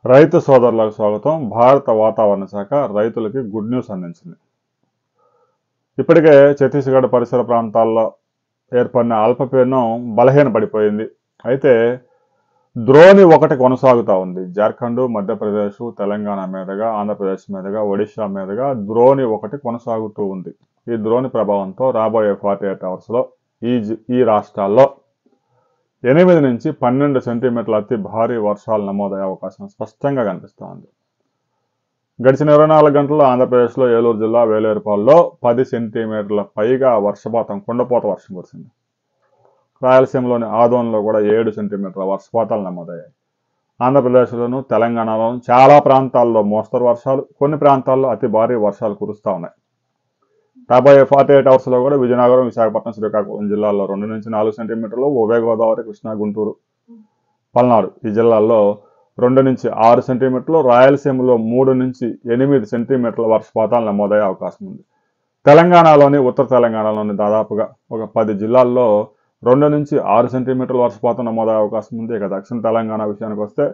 రైతు సోదరులకు స్వాగతం. భారత వాతావరణ శాఖ రైతులకి గుడ్ న్యూస్ అందించింది. ఇప్పటికే ఛత్తీస్గఢ్ పరిసర ప్రాంతాల్లో ఏర్పడిన అల్పపీడనం బలహీనపడిపోయింది. అయితే ద్రోణి ఒకటి కొనసాగుతూ ఉంది. జార్ఖండ్, మధ్యప్రదేశ్, తెలంగాణ మీదుగా, ఆంధ్రప్రదేశ్ మీదుగా, ఒడిశా మీదుగా ద్రోణి ఒకటి కొనసాగుతూ ఉంది. ఈ ద్రోణి ప్రభావంతో రాబోయే 48 అవర్స్లో ఈ రాష్ట్రాల్లో 8 నుంచి 12 సెంటీమీటర్ల అతి భారీ వర్షాలు నమోదయ్యే అవకాశం స్పష్టంగా కనిపిస్తూ ఉంది. గడిచిన 24 గంటల్లో ఆంధ్రప్రదేశ్లో ఏలూరు జిల్లా వేలేరుపాడులో 10 సెంటీమీటర్ల పైగా వర్షపాతం, కుండపోత వర్షం కురిసింది. రాయలసీమలోని ఆదోన్లో కూడా 7 సెంటీమీటర్ల వర్షపాతాలు నమోదయ్యాయి. ఆంధ్రప్రదేశ్లోను, తెలంగాణలోను చాలా ప్రాంతాల్లో మోస్తరు వర్షాలు, కొన్ని ప్రాంతాల్లో అతి భారీ వర్షాలు కురుస్తూ ఉన్నాయి. రాబోయే 48 అవర్స్లో కూడా విజయనగరం, విశాఖపట్నం, శ్రీకాకుళం జిల్లాల్లో 2 నుంచి 4 సెంటీమీటర్లు, ఉభయ గోదావరి, కృష్ణా, గుంటూరు, పల్నాడు ఈ జిల్లాల్లో 2 నుంచి 6 సెంటీమీటర్లు, రాయలసీమలో 3 నుంచి 8 సెంటీమీటర్ల వర్షపాతాలు నమోదయ్యే అవకాశం ఉంది. తెలంగాణలోని, ఉత్తర తెలంగాణలోని దాదాపుగా ఒక 10 జిల్లాల్లో 2 నుంచి 6 సెంటీమీటర్ల వర్షపాతం నమోదయ్యే అవకాశం ఉంది. ఇక దక్షిణ తెలంగాణ విషయానికి వస్తే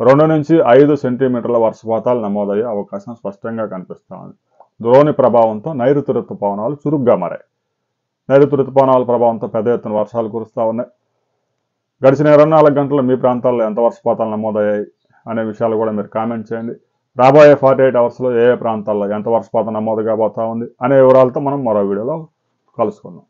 2 నుంచి 5 సెంటీమీటర్ల వర్షపాతాలు నమోదయ్యే అవకాశం స్పష్టంగా కనిపిస్తూ ఉంది. ద్రోణి ప్రభావంతో నైరుతి ఋతుపవనాలు చురుగ్గా మారాయి. నైరుతి ఋతుపవనాల ప్రభావంతో పెద్ద ఎత్తున వర్షాలు కురుస్తూ ఉన్నాయి. గడిచిన 24 గంటల్లో మీ ప్రాంతాల్లో ఎంత వర్షపాతాలు నమోదయ్యాయి అనే విషయాలు కూడా మీరు కామెంట్ చేయండి. రాబోయే 48 అవర్స్లో ఏ ప్రాంతాల్లో ఎంత వర్షపాతం నమోదు కాబోతా ఉంది అనే వివరాలతో మనం మరో వీడియోలో కలుసుకుందాం.